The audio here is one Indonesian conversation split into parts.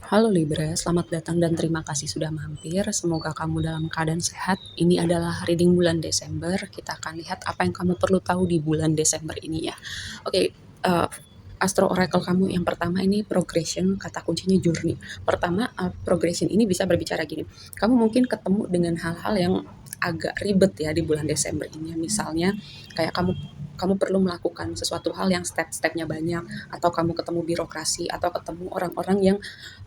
Halo Libra, selamat datang dan terima kasih sudah mampir. Semoga kamu dalam keadaan sehat. Ini adalah reading bulan Desember. Kita akan lihat apa yang kamu perlu tahu di bulan Desember ini ya. Oke, Astro Oracle kamu yang pertama ini progression, kata kuncinya journey. Pertama, progression ini bisa berbicara gini. Kamu mungkin ketemu dengan hal-hal yang agak ribet ya di bulan Desember ini. Misalnya kayak kamu perlu melakukan sesuatu hal yang step-stepnya banyak, atau kamu ketemu birokrasi, atau ketemu orang-orang yang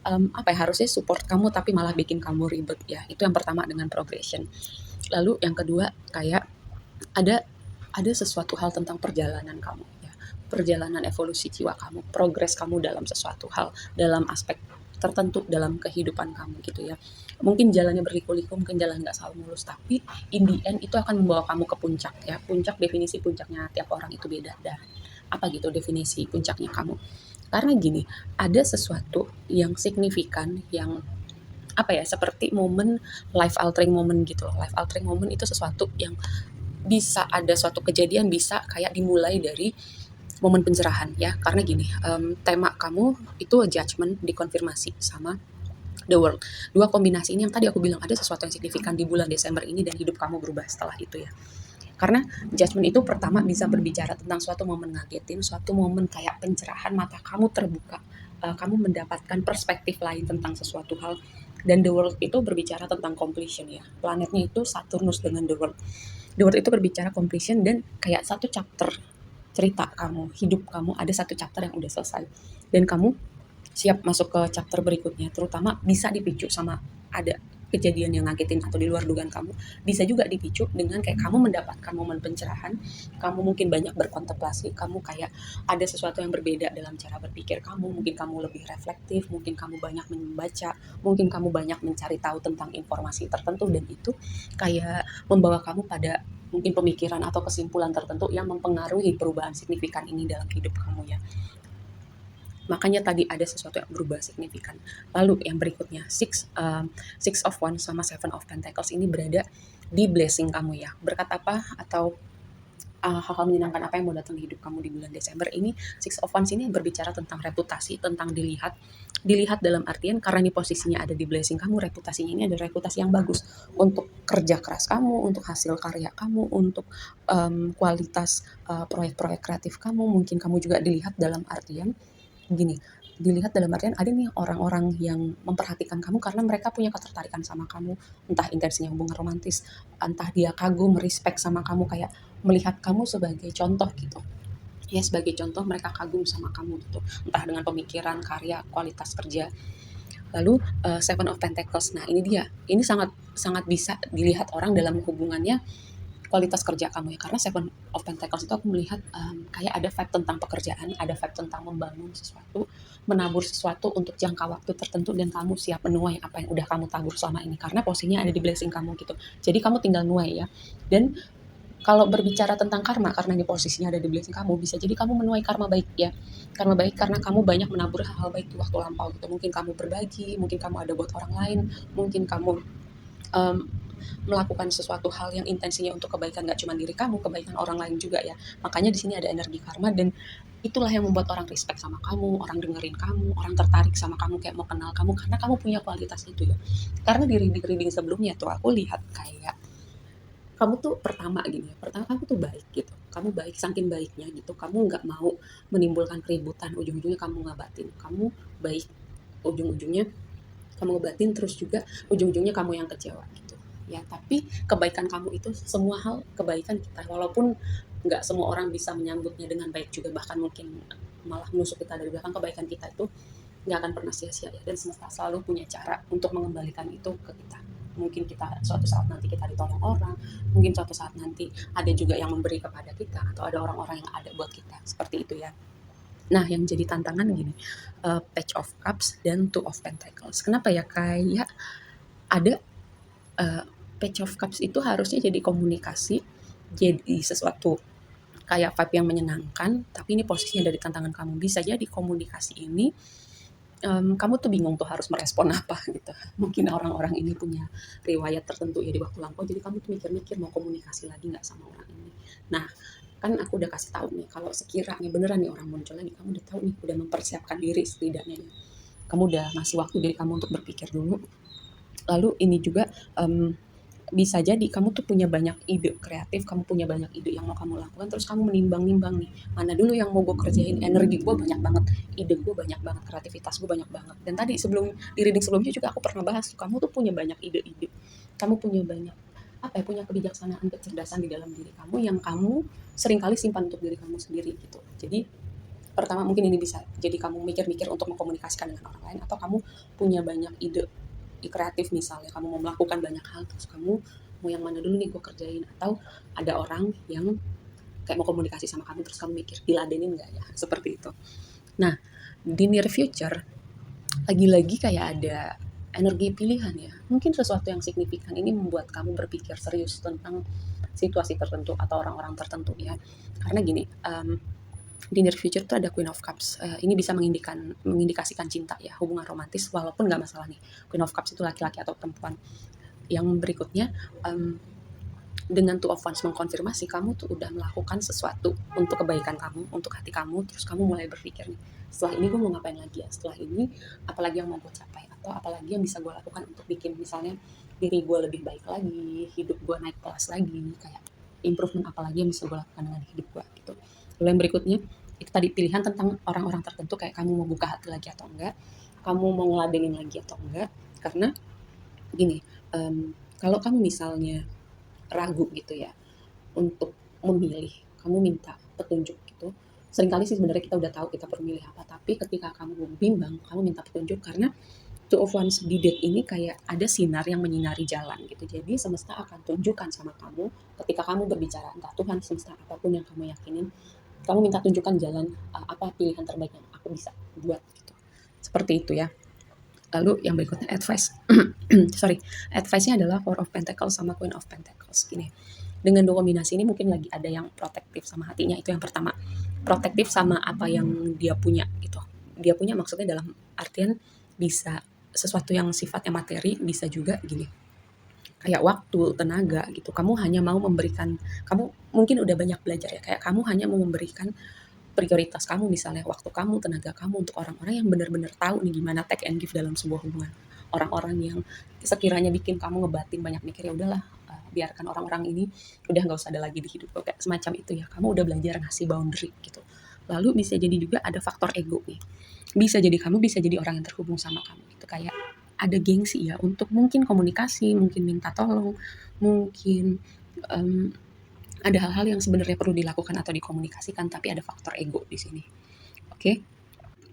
apa ya, harusnya support kamu tapi malah bikin kamu ribet ya. Itu yang pertama dengan progression. Lalu yang kedua kayak ada sesuatu hal tentang perjalanan kamu ya. Perjalanan evolusi jiwa kamu, progres kamu dalam sesuatu hal, dalam aspek tertentu dalam kehidupan kamu gitu ya. Mungkin jalannya berliku-liku, mungkin jalan nggak selalu mulus, tapi in the end itu akan membawa kamu ke puncak ya. Puncak, definisi puncaknya tiap orang itu beda. Dan apa gitu definisi puncaknya kamu? Karena gini, ada sesuatu yang signifikan yang apa ya, seperti momen life altering moment gitu loh. Life altering moment itu sesuatu yang bisa ada suatu kejadian, bisa kayak dimulai dari momen pencerahan ya. Karena gini, tema kamu itu judgment dikonfirmasi sama the world. Dua kombinasi ini yang tadi aku bilang ada sesuatu yang signifikan di bulan Desember ini dan hidup kamu berubah setelah itu ya. Karena judgment itu pertama bisa berbicara tentang suatu momen ngagetin, suatu momen kayak pencerahan, mata kamu terbuka, kamu mendapatkan perspektif lain tentang sesuatu hal. Dan the world itu berbicara tentang completion ya. Planetnya itu Saturnus dengan the world. The world itu berbicara completion dan kayak satu chapter cerita kamu, hidup kamu ada satu chapter yang udah selesai. Dan kamu siap masuk ke chapter berikutnya, terutama bisa dipicu sama ada kejadian yang ngagetin atau di luar dugaan kamu, bisa juga dipicu dengan kayak kamu mendapatkan momen pencerahan, kamu mungkin banyak berkontemplasi, kamu kayak ada sesuatu yang berbeda dalam cara berpikir kamu, mungkin kamu lebih reflektif, mungkin kamu banyak membaca, mungkin kamu banyak mencari tahu tentang informasi tertentu, dan itu kayak membawa kamu pada mungkin pemikiran atau kesimpulan tertentu yang mempengaruhi perubahan signifikan ini dalam hidup kamu ya. Makanya tadi ada sesuatu yang berubah signifikan. Lalu yang berikutnya, Six of Wands sama Seven of Pentacles ini berada di blessing kamu ya. Berkat apa atau hal-hal menyenangkan apa yang mau datang di hidup kamu di bulan Desember ini? Six of Wands ini berbicara tentang reputasi, tentang dilihat. Dilihat dalam artian karena ini posisinya ada di blessing kamu, reputasinya ini ada reputasi yang bagus untuk kerja keras kamu, untuk hasil karya kamu, untuk kualitas proyek-proyek kreatif kamu. Mungkin kamu juga dilihat dalam artian gini, dilihat dalam artian ada nih orang-orang yang memperhatikan kamu karena mereka punya ketertarikan sama kamu, entah intensinya hubungan romantis, entah dia kagum, respect sama kamu, kayak melihat kamu sebagai contoh gitu. Ya sebagai contoh mereka kagum sama kamu gitu, entah dengan pemikiran, karya, kualitas kerja. Lalu Seven of Pentacles, nah ini dia, ini sangat sangat bisa dilihat orang dalam hubungannya kualitas kerja kamu ya, karena Seven of Pentacles itu aku melihat kayak ada vibe tentang pekerjaan, ada vibe tentang membangun sesuatu, menabur sesuatu untuk jangka waktu tertentu, dan kamu siap menuai apa yang udah kamu tabur selama ini karena posisinya ada di blessing kamu gitu. Jadi kamu tinggal nuai ya. Dan kalau berbicara tentang karma, karena di posisinya ada di blessing kamu, bisa jadi kamu menuai karma baik ya. Karma baik karena kamu banyak menabur hal-hal baik di waktu lampau gitu. Mungkin kamu berbagi, mungkin kamu ada buat orang lain, mungkin kamu um, melakukan sesuatu hal yang intensinya untuk kebaikan gak cuma diri kamu, kebaikan orang lain juga ya. Makanya di sini ada energi karma, dan itulah yang membuat orang respect sama kamu, orang dengerin kamu, orang tertarik sama kamu, kayak mau kenal kamu karena kamu punya kualitas itu ya. Karena di reading sebelumnya tuh aku lihat kayak kamu tuh pertama gini ya, pertama kamu tuh baik gitu, kamu baik saking baiknya gitu, kamu nggak mau menimbulkan keributan, ujung-ujungnya kamu ngabatin, kamu baik, ujung-ujungnya kamu ngebatin, terus juga ujung-ujungnya kamu yang kecewa gitu ya. Tapi kebaikan kamu itu semua hal kebaikan kita, walaupun nggak semua orang bisa menyambutnya dengan baik juga, bahkan mungkin malah menusuk kita dari belakang, kebaikan kita itu nggak akan pernah sia-sia ya, dan semesta selalu punya cara untuk mengembalikan itu ke kita. Mungkin kita suatu saat nanti kita ditolong orang, mungkin suatu saat nanti ada juga yang memberi kepada kita, atau ada orang-orang yang ada buat kita, seperti itu ya. Nah, yang jadi tantangan gini, Page of Cups dan Two of Pentacles. Kenapa ya? Kayak ada uh, Page of Cups itu harusnya jadi komunikasi, jadi sesuatu kayak vibe yang menyenangkan, tapi ini posisinya dari tantangan kamu. Bisa jadi komunikasi ini kamu tuh bingung tuh harus merespon apa gitu. Mungkin orang-orang ini punya riwayat tertentu ya di waktu lampau, jadi kamu tuh mikir-mikir mau komunikasi lagi nggak sama orang ini. Nah, kan aku udah kasih tahu nih kalau sekiranya beneran nih orang muncul lagi, kamu udah tahu nih, udah mempersiapkan diri setidaknya ya. kamu udah ngasih waktu diri kamu untuk berpikir dulu. Lalu ini juga, bisa jadi kamu tuh punya banyak ide kreatif, kamu punya banyak ide yang mau kamu lakukan, terus kamu menimbang-nimbang nih, mana dulu yang mau gue kerjain, energi gue banyak banget, ide gue banyak banget, kreativitas gue banyak banget. Dan tadi di reading sebelumnya juga aku pernah bahas, kamu tuh punya banyak ide-ide, kamu punya banyak, apa ya, punya kebijaksanaan, kecerdasan di dalam diri kamu yang kamu seringkali simpan untuk diri kamu sendiri gitu. Jadi pertama mungkin ini bisa jadi kamu mikir-mikir untuk mengkomunikasikan dengan orang lain, atau kamu punya banyak ide kreatif, misalnya kamu mau melakukan banyak hal terus kamu mau yang mana dulu nih gue kerjain, atau ada orang yang kayak mau komunikasi sama kamu terus kamu mikir diladenin nggak ya, seperti itu. Nah, di near future lagi-lagi kayak ada energi pilihan ya, mungkin sesuatu yang signifikan ini membuat kamu berpikir serius tentang situasi tertentu atau orang-orang tertentu ya. Karena gini, di near future tuh ada Queen of Cups. Ini bisa mengindikasikan cinta ya, hubungan romantis, walaupun nggak masalah nih. Queen of Cups itu laki-laki atau perempuan. Yang berikutnya, dengan Two of Wands mengkonfirmasi kamu tuh udah melakukan sesuatu untuk kebaikan kamu, untuk hati kamu, terus kamu mulai berpikir nih, setelah ini gue mau ngapain lagi ya? Setelah ini apalagi yang mau gue capai, atau apalagi yang bisa gue lakukan untuk bikin misalnya diri gue lebih baik lagi, hidup gue naik kelas lagi, kayak improvement apalagi yang bisa gue lakukan dengan hidup gue gitu. Lalu yang berikutnya itu tadi pilihan tentang orang-orang tertentu, kayak kamu mau buka hati lagi atau enggak, kamu mau ngeladenin lagi atau enggak. Karena gini, kalau kamu misalnya ragu gitu ya untuk memilih, kamu minta petunjuk gitu. Seringkali sih sebenarnya kita udah tahu kita perlu milih apa, tapi ketika kamu bimbang, kamu minta petunjuk karena Two of Wands di deck ini kayak ada sinar yang menyinari jalan gitu. Jadi semesta akan tunjukkan sama kamu ketika kamu berbicara, entah Tuhan, semesta, apapun yang kamu yakinin, kamu minta tunjukkan jalan, apa pilihan terbaik yang aku bisa buat gitu. Seperti itu ya. Lalu yang berikutnya advice. Sorry, advice-nya adalah Four of Pentacles sama Queen of Pentacles. Gini, dengan dua kombinasi ini mungkin lagi ada yang protektif sama hatinya, itu yang pertama. Protektif sama apa yang dia punya gitu. Dia punya maksudnya dalam artian bisa sesuatu yang sifatnya materi, bisa juga gini, kayak waktu, tenaga gitu. Kamu hanya mau memberikan, kamu mungkin udah banyak belajar ya, kayak kamu hanya mau memberikan prioritas kamu, misalnya waktu kamu, tenaga kamu untuk orang-orang yang benar-benar tahu nih gimana take and give dalam sebuah hubungan. Orang-orang yang sekiranya bikin kamu ngebatin banyak mikir, ya udahlah, biarkan orang-orang ini udah nggak usah ada lagi di hidup lo, kayak semacam itu ya. Kamu udah belajar ngasih boundary gitu. Lalu bisa jadi juga ada faktor ego nih. Bisa jadi kamu bisa jadi orang yang terhubung sama kamu gitu, kayak ada gengsi ya untuk mungkin komunikasi, mungkin minta tolong, mungkin ada hal-hal yang sebenarnya perlu dilakukan atau dikomunikasikan, tapi ada faktor ego di sini. Oke?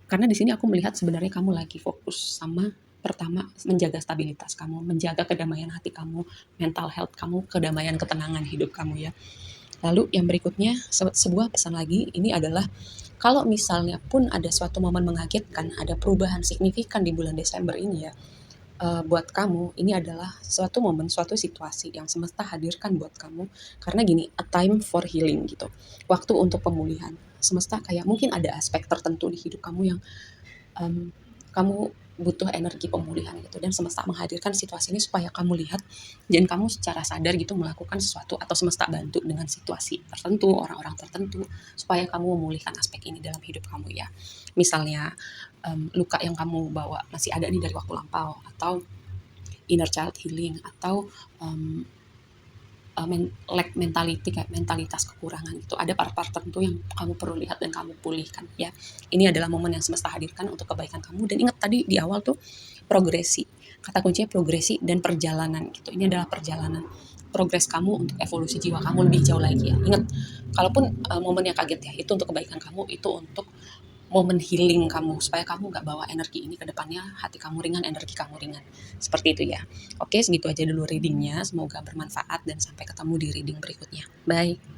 Karena di sini aku melihat sebenarnya kamu lagi fokus sama pertama menjaga stabilitas kamu, menjaga kedamaian hati kamu, mental health kamu, kedamaian ketenangan hidup kamu ya. Lalu yang berikutnya sebuah pesan lagi ini adalah kalau misalnya pun ada suatu momen mengagetkan, ada perubahan signifikan di bulan Desember ini ya, buat kamu ini adalah suatu momen, suatu situasi yang semesta hadirkan buat kamu. Karena gini, a time for healing gitu. Waktu untuk pemulihan. Semesta kayak mungkin ada aspek tertentu di hidup kamu yang kamu butuh energi pemulihan gitu, dan semesta menghadirkan situasi ini supaya kamu lihat dan kamu secara sadar gitu melakukan sesuatu, atau semesta bantu dengan situasi tertentu, orang-orang tertentu, supaya kamu memulihkan aspek ini dalam hidup kamu ya. Misalnya luka yang kamu bawa masih ada nih dari waktu lampau, atau inner child healing, atau lack mentality, kayak mentalitas kekurangan itu, ada part-part tertentu yang kamu perlu lihat dan kamu pulihkan ya. Ini adalah momen yang semesta hadirkan untuk kebaikan kamu. Dan ingat tadi di awal tuh progresi, kata kuncinya progresi dan perjalanan gitu. Ini adalah perjalanan progres kamu untuk evolusi jiwa kamu lebih jauh lagi ya. Ingat, kalaupun momen yang kaget ya, itu untuk kebaikan kamu, itu untuk momen healing kamu, supaya kamu nggak bawa energi ini ke depannya, hati kamu ringan, energi kamu ringan. Seperti itu ya. Oke, segitu aja dulu readingnya. Semoga bermanfaat dan sampai ketemu di reading berikutnya. Bye.